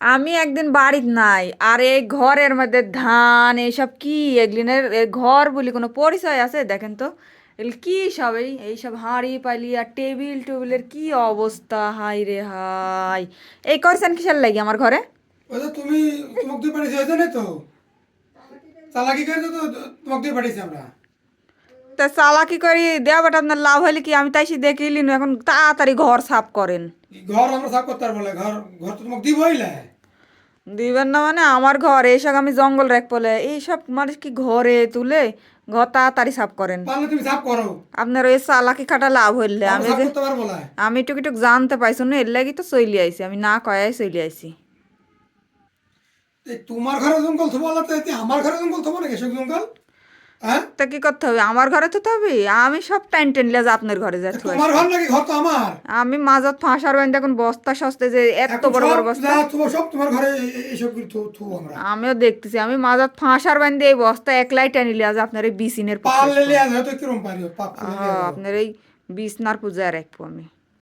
আমি একদিন বাড়িত নাই, আর এই ঘরের মধ্যে ধান এইসব কি এগুলিনের ঘর বলি কোনো পরিচয় আছে? দেখেন তো এগুলি কি সব, এইসব হাঁড়ি পাইলি আর টেবিল টেবিলের কি অবস্থা, হাই রে হাই! এই করছেন কিসের লাগি আমার ঘরে? ওই তো তুমি, তোমাকে দিয়ে পাঠিয়েছি ওই জন্যই তো, চালাকি করে তো তোমাকে দিয়ে পাঠিয়েছি আমরা। তা চালাকি করি দেওয়া বেটা আপনার লাভ হলে কি? আমি তাই সে দেখিলি না, এখন তাড়াতাড়ি ঘর সাফ করেন। ঘর আমরা সাফ করতে পারবো না, ঘর ঘর তো তোমাকে দিবই না। দিবেন না মানে? আমার ঘর এইসব আমি জঙ্গল রাখ বলে এইসব মানুষ কি ঘরে তুলে? ঘর তাড়াতাড়ি সাফ করেন। পারলে তুমি সাফ করো, আপনার ওই চালাকি খাটা লাভ হইলে আমরা আমি সাফ যে করতে পারবো না। আমি টুকিটুক জানতে পাইছো না, এর লাগি তো চলি আইছি, আমি না কয়াই চলি আইছি। এই তোমার ঘরে জঙ্গল থবো না তো এতে আমার ঘরে জঙ্গল থবো নাকি সব জঙ্গল? হ্যাঁ, তা কি করতে হবে? আমার ঘরে তো হবে। আমি সব টাইম টেন লিয়ে আপনার ঘরে যা থুয়ে তোমার আসি। ঘর নাকি ঘর তো আমার। আমি মাঝত ফাঁসার বাইন দেখুন বস্তা সস্তে যে এত এখন বড় সব বড় যা বস্তা। থবো সব তোমার ঘরে এইসব থবো আমরা। আমিও দেখতেছি, আমি মাঝত ফাঁসার বাইন দিয়ে এই বস্তা একলাই টেনে লিয়ে আজ আপনার এই বিছিনের পুকুর পারলে লিয়া হয়তো কিরম পারি, পাপ করে লিয়া যাবো। আপনার এই বিছনার পূজায় রাখবো আমি।